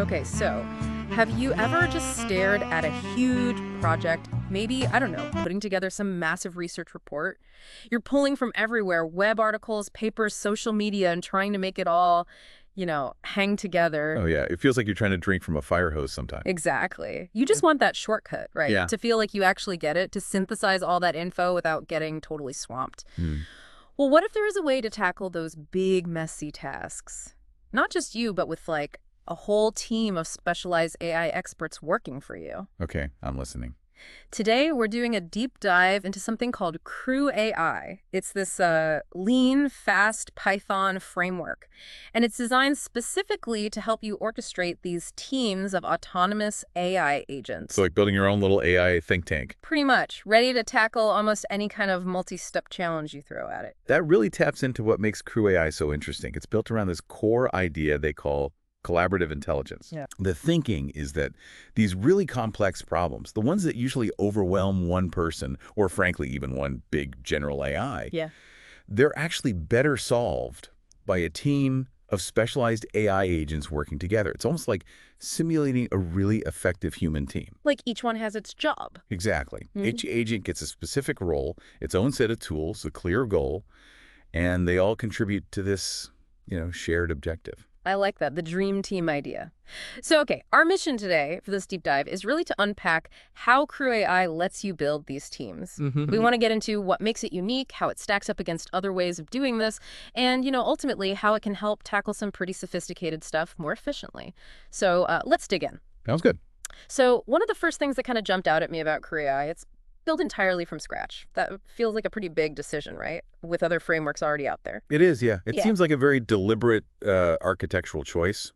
Okay, so have you ever just stared at a huge project, maybe, I don't know, putting together some massive research report? You're pulling from everywhere, web articles, papers, social media, and trying to make it all, hang together. Oh, yeah. It feels like you're trying to drink from a fire hose sometimes. Exactly. You just want that shortcut, right? Yeah. To feel like you actually get it, to synthesize all that info without getting totally swamped. Hmm. Well, what if there is a way to tackle those big, messy tasks? Not just you, but with like a whole team of specialized AI experts working for you. Okay, I'm listening. Today, we're doing a deep dive into something called CrewAI. It's this lean, fast Python framework. And it's designed specifically to help you orchestrate these teams of autonomous AI agents. So like building your own little AI think tank. Pretty much, ready to tackle almost any kind of multi-step challenge you throw at it. That really taps into what makes CrewAI so interesting. It's built around this core idea they call collaborative intelligence. Yeah. The thinking is that these really complex problems, the ones that usually overwhelm one person, or frankly, even one big general AI, they're actually better solved by a team of specialized AI agents working together. It's almost like simulating a really effective human team. Like each one has its job. Exactly. Each agent gets a specific role, its own set of tools, a clear goal, and they all contribute to this, shared objective. I like that, the dream team idea. So, okay, our mission today for this deep dive is really to unpack how CrewAI lets you build these teams. We want to get into what makes it unique, how it stacks up against other ways of doing this, and, ultimately how it can help tackle some pretty sophisticated stuff more efficiently. So let's dig in. Sounds good. So one of the first things that kind of jumped out at me about CrewAI, it's built entirely from scratch. That feels like a pretty big decision, right? With other frameworks already out there. It is, yeah. It seems like a very deliberate architectural choice,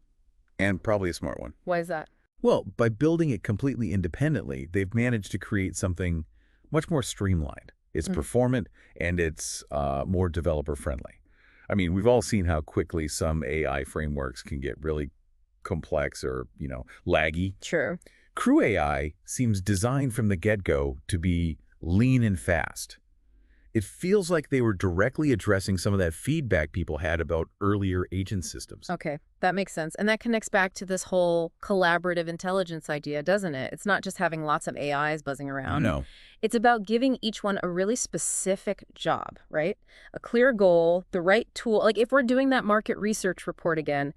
and probably a smart one. Why is that? Well, by building it completely independently, they've managed to create something much more streamlined. It's performant, and it's more developer-friendly. I mean, we've all seen how quickly some AI frameworks can get really complex or, laggy. True. CrewAI seems designed from the get-go to be lean and fast. It feels like they were directly addressing some of that feedback people had about earlier agent systems. Okay, that makes sense. And that connects back to this whole collaborative intelligence idea, doesn't it? It's not just having lots of AIs buzzing around. No. It's about giving each one a really specific job, right? A clear goal, the right tool. Like if we're doing that market research report again,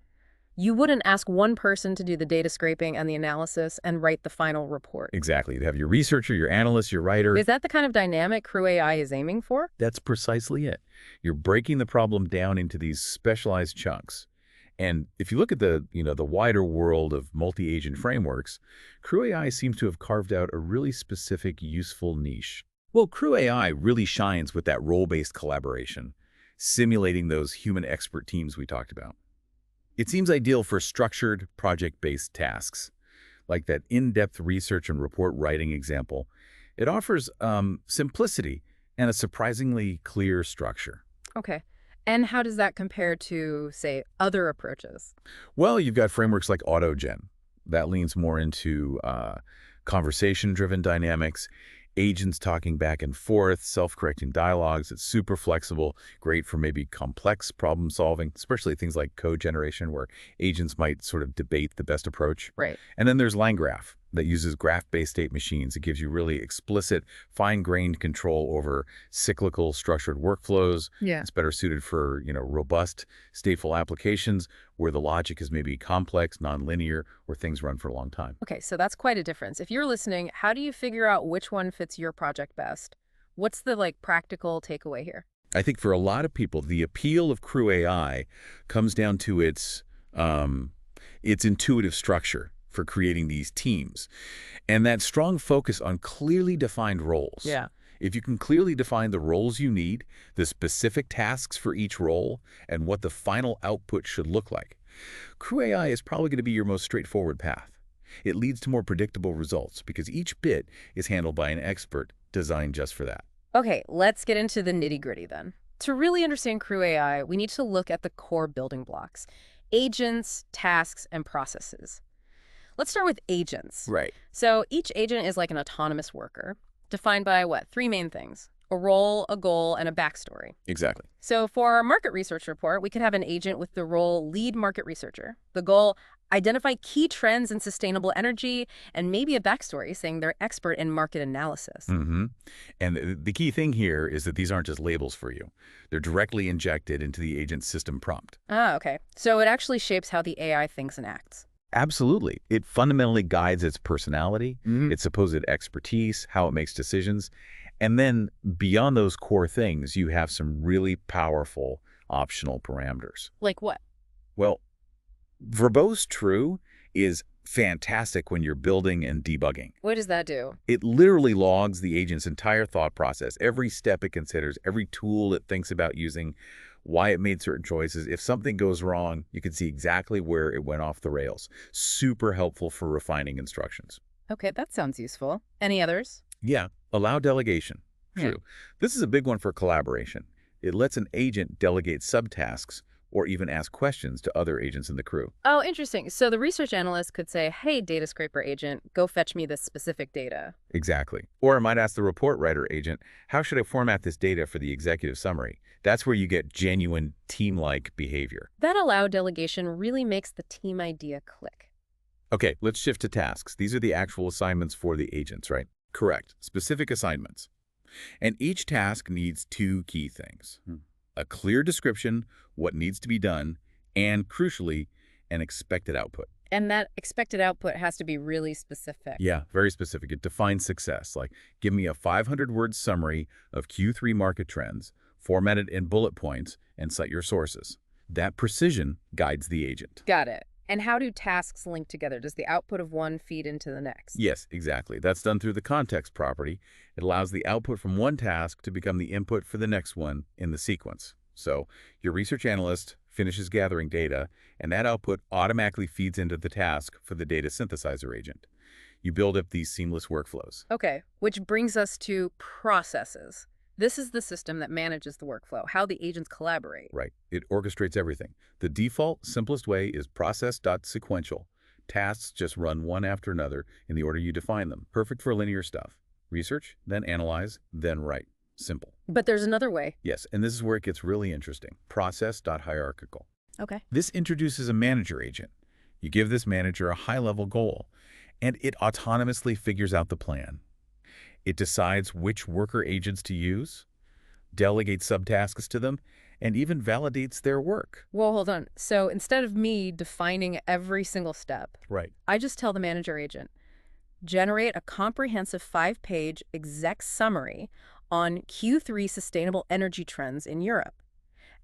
you wouldn't ask one person to do the data scraping and the analysis and write the final report. Exactly. You'd have your researcher, your analyst, your writer. Is that the kind of dynamic CrewAI is aiming for? That's precisely it. You're breaking the problem down into these specialized chunks. And if you look at the wider world of multi-agent frameworks, CrewAI seems to have carved out a really specific, useful niche. Well, CrewAI really shines with that role-based collaboration, simulating those human expert teams we talked about. It seems ideal for structured, project-based tasks, like that in-depth research and report writing example. It offers simplicity and a surprisingly clear structure. Okay. And how does that compare to, say, other approaches? Well, you've got frameworks like AutoGen. That leans more into conversation-driven dynamics, agents talking back and forth, self-correcting dialogues. It's super flexible, great for maybe complex problem solving, especially things like code generation where agents might sort of debate the best approach. Right. And then there's LangGraph that uses graph-based state machines. It gives you really explicit, fine-grained control over cyclical structured workflows. Yeah. It's better suited for, robust, stateful applications where the logic is maybe complex, nonlinear, or things run for a long time. Okay, so that's quite a difference. If you're listening, how do you figure out which one fits your project best? What's the practical takeaway here? I think for a lot of people, the appeal of CrewAI comes down to its intuitive structure for creating these teams, and that strong focus on clearly defined roles. Yeah. If you can clearly define the roles you need, the specific tasks for each role, and what the final output should look like, CrewAI is probably going to be your most straightforward path. It leads to more predictable results because each bit is handled by an expert designed just for that. Okay, let's get into the nitty-gritty then. To really understand CrewAI, we need to look at the core building blocks: agents, tasks, and processes. Let's start with agents. Right. So each agent is like an autonomous worker, defined by what? Three main things: A role, a goal, and a backstory. Exactly. So for our market research report, we could have an agent with the role lead market researcher. The goal, identify key trends in sustainable energy, and maybe a backstory saying they're expert in market analysis. Mm-hmm. And the key thing here is that these aren't just labels for you. They're directly injected into the agent's system prompt. Ah, okay. So it actually shapes how the AI thinks and acts. Absolutely. It fundamentally guides its personality, its supposed expertise, how it makes decisions. And then beyond those core things, you have some really powerful optional parameters. Like what? Well, verbose true is fantastic when you're building and debugging. What does that do? It literally logs the agent's entire thought process, every step it considers, every tool it thinks about using, why it made certain choices. If something goes wrong, you can see exactly where it went off the rails. Super helpful for refining instructions. Okay, that sounds useful. Any others? Yeah, allow delegation. True. This is a big one for collaboration. It lets an agent delegate subtasks or even ask questions to other agents in the crew. Oh, interesting. So the research analyst could say, hey, data scraper agent, go fetch me this specific data. Exactly. Or it might ask the report writer agent, how should I format this data for the executive summary? That's where you get genuine team-like behavior. That allow delegation really makes the team idea click. Okay, let's shift to tasks. These are the actual assignments for the agents, right? Correct. Specific assignments. And each task needs two key things. A clear description, what needs to be done, and crucially, an expected output. And that expected output has to be really specific. Yeah, very specific. It defines success. Like, give me a 500-word summary of Q3 market trends, formatted in bullet points, and cite your sources. That precision guides the agent. Got it. And how do tasks link together? Does the output of one feed into the next? Yes, exactly. That's done through the context property. It allows the output from one task to become the input for the next one in the sequence. So your research analyst finishes gathering data, and that output automatically feeds into the task for the data synthesizer agent. You build up these seamless workflows. Okay, which brings us to processes. This is the system that manages the workflow, how the agents collaborate. Right. It orchestrates everything. The default, simplest way is process.sequential. Tasks just run one after another in the order you define them. Perfect for linear stuff. Research, then analyze, then write. Simple. But there's another way. Yes, and this is where it gets really interesting. Process.hierarchical. Okay. This introduces a manager agent. You give this manager a high-level goal, and it autonomously figures out the plan. It decides which worker agents to use, delegates subtasks to them, and even validates their work. Well, hold on. So instead of me defining every single step, Right. I just tell the manager agent, generate a comprehensive 5-page exec summary on Q3 sustainable energy trends in Europe.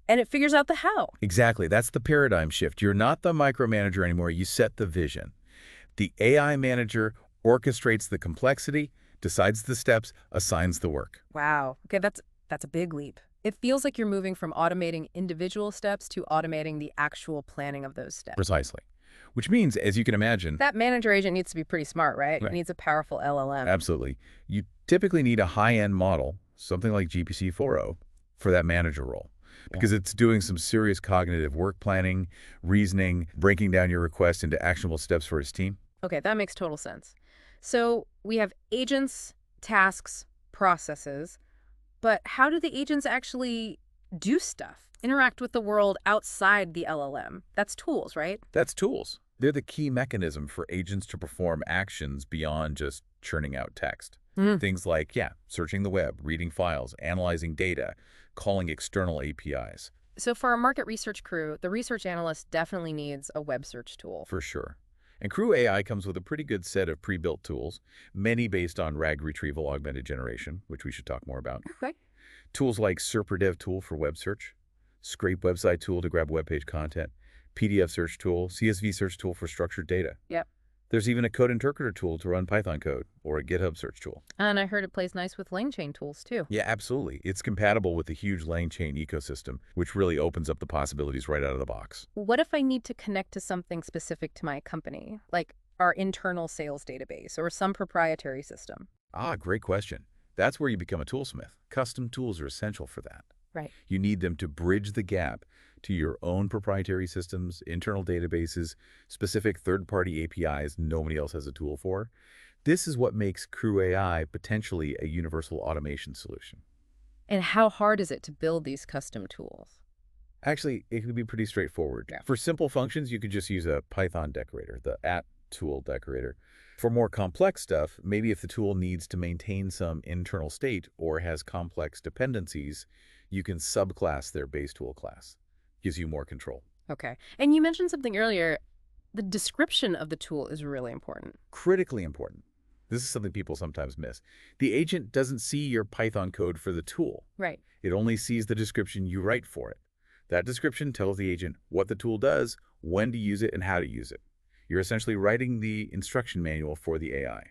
And it figures out the how. Exactly. That's the paradigm shift. You're not the micromanager anymore. You set the vision. The AI manager orchestrates the complexity, decides the steps, assigns the work. Wow. Okay, that's a big leap. It feels like you're moving from automating individual steps to automating the actual planning of those steps. Precisely. Which means, as you can imagine... That manager agent needs to be pretty smart, right? Right. It needs a powerful LLM. Absolutely. You typically need a high-end model, something like GPT-4o, for that manager role. Because it's doing some serious cognitive work planning, reasoning, breaking down your request into actionable steps for its team. Okay, that makes total sense. So we have agents, tasks, processes, but how do the agents actually do stuff, interact with the world outside the LLM? That's tools, right? That's tools. They're the key mechanism for agents to perform actions beyond just churning out text. Things like, searching the web, reading files, analyzing data, calling external APIs. So for our market research crew, the research analyst definitely needs a web search tool. For sure. And CrewAI comes with a pretty good set of pre-built tools, many based on RAG retrieval augmented generation, which we should talk more about. Okay. Tools like SerperDev tool for web search, Scrape website tool to grab web page content, PDF search tool, CSV search tool for structured data. Yep. There's even a code interpreter tool to run Python code, or a GitHub search tool. And I heard it plays nice with LangChain tools, too. Yeah, absolutely. It's compatible with the huge LangChain ecosystem, which really opens up the possibilities right out of the box. What if I need to connect to something specific to my company, like our internal sales database or some proprietary system? Ah, great question. That's where you become a toolsmith. Custom tools are essential for that. Right. You need them to bridge the gap to your own proprietary systems, internal databases, specific third-party APIs nobody else has a tool for. This is what makes CrewAI potentially a universal automation solution. And how hard is it to build these custom tools? Actually, it can be pretty straightforward. Yeah. For simple functions, you could just use a Python decorator, the @tool decorator. For more complex stuff, maybe if the tool needs to maintain some internal state or has complex dependencies, you can subclass their base tool class. Gives you more control. Okay. And you mentioned something earlier. The description of the tool is really important. Critically important. This is something people sometimes miss. The agent doesn't see your Python code for the tool. Right. It only sees the description you write for it. That description tells the agent what the tool does, when to use it, and how to use it. You're essentially writing the instruction manual for the AI.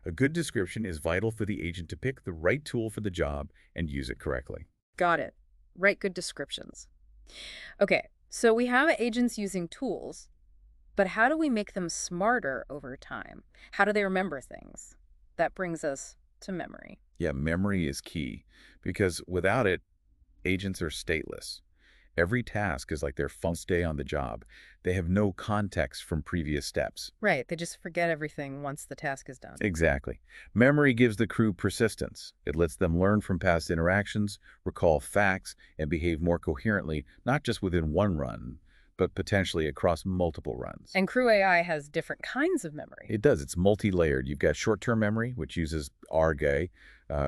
A good description is vital for the agent to pick the right tool for the job and use it correctly. Got it. Write good descriptions. Okay, so we have agents using tools, but how do we make them smarter over time? How do they remember things? That brings us to memory. Yeah, memory is key because without it, agents are stateless. Every task is like their first day on the job. They have no context from previous steps. Right, they just forget everything once the task is done. Exactly. Memory gives the crew persistence. It lets them learn from past interactions, recall facts, and behave more coherently, not just within one run, but potentially across multiple runs. And CrewAI has different kinds of memory. It does. It's multi-layered. You've got short-term memory, which uses RGA,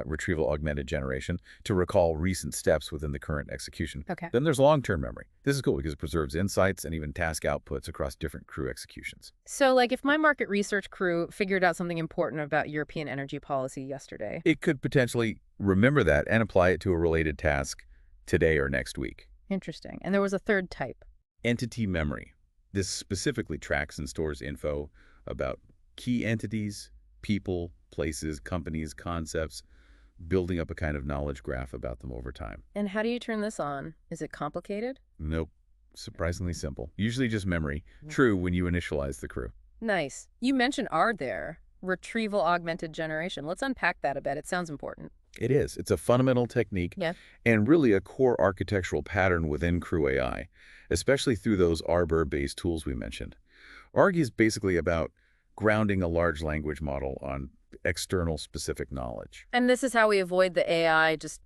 retrieval augmented generation, to recall recent steps within the current execution. Okay. Then there's long-term memory. This is cool because it preserves insights and even task outputs across different crew executions. So, like, if my market research crew figured out something important about European energy policy yesterday. It could potentially remember that and apply it to a related task today or next week. Interesting. And there was a third type. Entity memory. This specifically tracks and stores info about key entities, people, places, companies, concepts, building up a kind of knowledge graph about them over time. And how do you turn this on? Is it complicated? Nope. Surprisingly simple. Usually just memory. True when you initialize the crew. Nice. You mentioned R there, retrieval augmented generation. Let's unpack that a bit. It sounds important. It is. It's a fundamental technique and really a core architectural pattern within CrewAI, especially through those Arbor-based tools we mentioned. ARG is basically about grounding a large language model on external specific knowledge. And this is how we avoid the AI just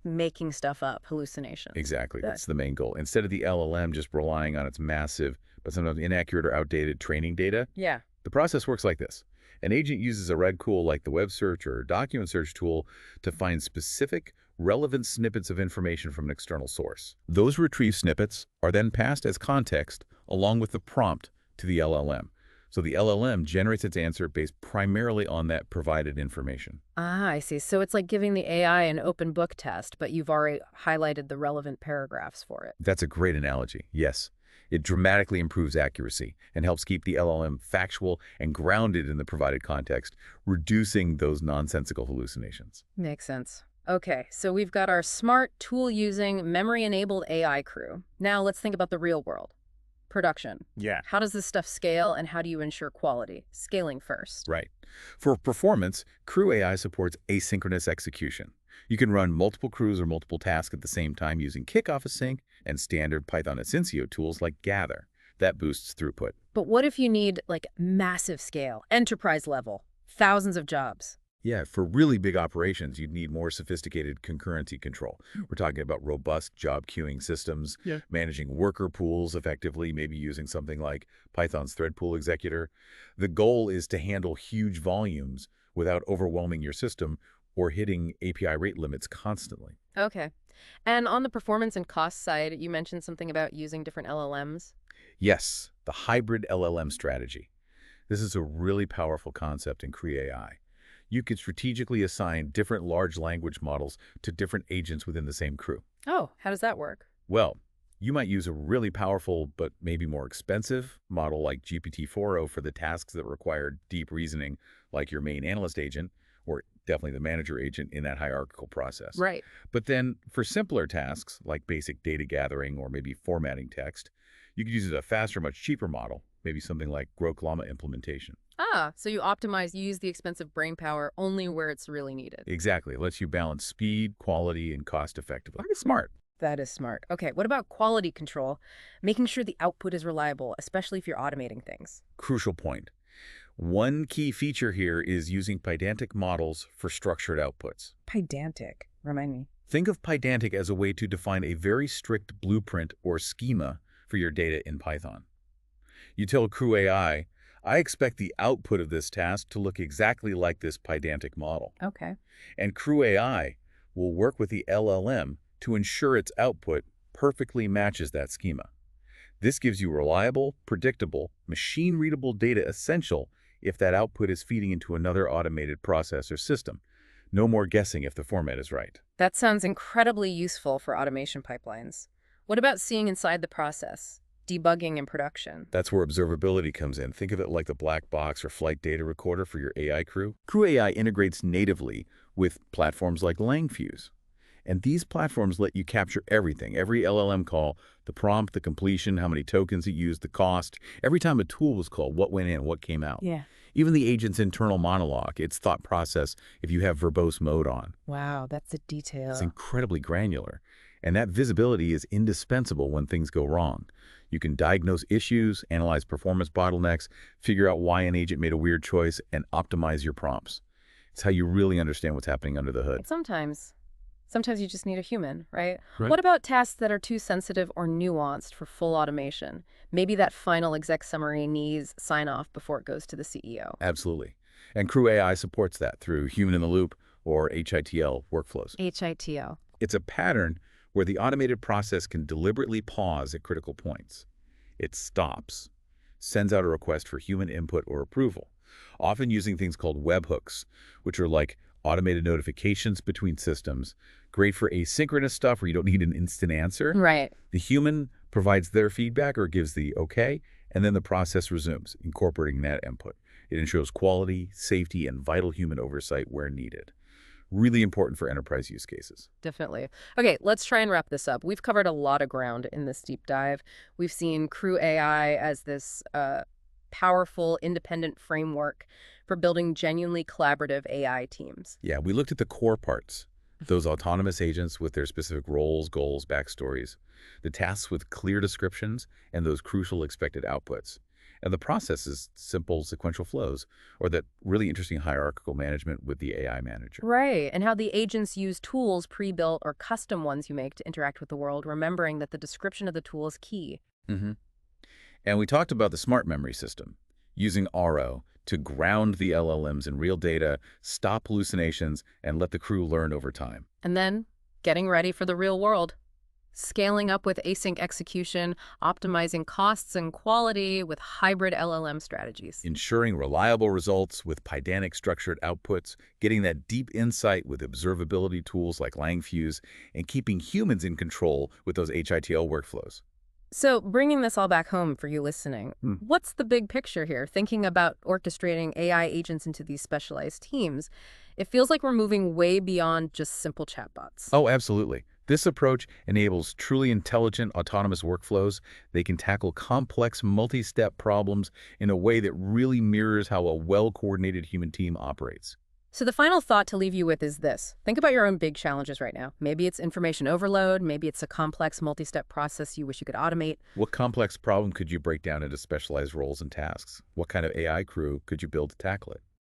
making stuff up, hallucinations. Exactly. That's the main goal. Instead of the LLM just relying on its massive, but sometimes inaccurate or outdated training data, Yeah. the process works like this. An agent uses a reg tool like the web search or document search tool to find specific, relevant snippets of information from an external source. Those retrieved snippets are then passed as context along with the prompt to the LLM. So the LLM generates its answer based primarily on that provided information. Ah, I see. So it's like giving the AI an open book test, but you've already highlighted the relevant paragraphs for it. That's a great analogy, yes. It dramatically improves accuracy and helps keep the LLM factual and grounded in the provided context, reducing those nonsensical hallucinations. Makes sense. Okay, so we've got our smart, tool-using, memory-enabled AI crew. Now let's think about the real world. Production. Yeah. How does this stuff scale, and how do you ensure quality? Scaling first. Right. For performance, CrewAI supports asynchronous execution. You can run multiple crews or multiple tasks at the same time using kickoff async and standard Python Asyncio tools like Gather. That boosts throughput. But what if you need, like, massive scale, enterprise level, thousands of jobs? Yeah, for really big operations, you'd need more sophisticated concurrency control. We're talking about robust job queuing systems, managing worker pools effectively, maybe using something like Python's thread pool executor. The goal is to handle huge volumes without overwhelming your system or hitting API rate limits constantly. Okay. And on the performance and cost side, you mentioned something about using different LLMs. Yes, the hybrid LLM strategy. This is a really powerful concept in CrewAI. You could strategically assign different large language models to different agents within the same crew. Oh, how does that work? Well, you might use a really powerful but maybe more expensive model like GPT-4o for the tasks that require deep reasoning, like your main analyst agent, or definitely the manager agent in that hierarchical process. Right. But then for simpler tasks, like basic data gathering or maybe formatting text, you could use a faster, much cheaper model, maybe something like Grok Llama implementation. Ah, so you use the expensive brain power only where it's really needed. Exactly. It lets you balance speed, quality, and cost effectively. It's smart. That is smart. Okay, what about quality control? Making sure the output is reliable, especially if you're automating things. Crucial point. One key feature here is using Pydantic models for structured outputs. Pydantic. Remind me. Think of Pydantic as a way to define a very strict blueprint or schema for your data in Python. You tell CrewAI, I expect the output of this task to look exactly like this Pydantic model. Okay. And CrewAI will work with the LLM to ensure its output perfectly matches that schema. This gives you reliable, predictable, machine-readable data essential if that output is feeding into another automated process or system. No more guessing if the format is right. That sounds incredibly useful for automation pipelines. What about seeing inside the process? Debugging in production. That's where observability comes in. Think of it like the black box or flight data recorder for your AI crew. CrewAI integrates natively with platforms like LangFuse. And these platforms let you capture everything, every LLM call, the prompt, the completion, how many tokens it used, the cost. Every time a tool was called, what went in, what came out. Yeah. Even the agent's internal monologue, its thought process, if you have verbose mode on. Wow, that's a detail. It's incredibly granular. And that visibility is indispensable when things go wrong. You can diagnose issues, analyze performance bottlenecks, figure out why an agent made a weird choice, and optimize your prompts. It's how you really understand what's happening under the hood. Sometimes you just need a human, right? Right. What about tasks that are too sensitive or nuanced for full automation? Maybe that final exec summary needs sign-off before it goes to the CEO. Absolutely. And CrewAI supports that through human-in-the-loop or HITL workflows. HITL. It's a pattern where the automated process can deliberately pause at critical points. It stops, sends out a request for human input or approval, often using things called webhooks, which are like automated notifications between systems, great for asynchronous stuff where you don't need an instant answer. Right. The human provides their feedback or gives the okay, and then the process resumes, incorporating that input. It ensures quality, safety, and vital human oversight where needed. Really important for enterprise use cases. Definitely. Okay, let's try and wrap this up. We've covered a lot of ground in this deep dive. We've seen CrewAI as this powerful, independent framework for building genuinely collaborative AI teams. Yeah, we looked at the core parts, those autonomous agents with their specific roles, goals, backstories, the tasks with clear descriptions, and those crucial expected outputs. And the process is simple sequential flows, or that really interesting hierarchical management with the AI manager. Right, and how the agents use tools pre-built or custom ones you make to interact with the world, remembering that the description of the tool is key. And we talked about the smart memory system, using RO to ground the LLMs in real data, stop hallucinations, and let the crew learn over time. And then, getting ready for the real world. Scaling up with async execution, optimizing costs and quality with hybrid LLM strategies. Ensuring reliable results with Pydantic structured outputs, getting that deep insight with observability tools like LangFuse, and keeping humans in control with those HITL workflows. So bringing this all back home for you listening, what's the big picture here? Thinking about orchestrating AI agents into these specialized teams, it feels like we're moving way beyond just simple chatbots. Oh, absolutely. This approach enables truly intelligent autonomous workflows. They can tackle complex multi-step problems in a way that really mirrors how a well-coordinated human team operates. So the final thought to leave you with is this. Think about your own big challenges right now. Maybe it's information overload. Maybe it's a complex multi-step process you wish you could automate. What complex problem could you break down into specialized roles and tasks? What kind of AI crew could you build to tackle it?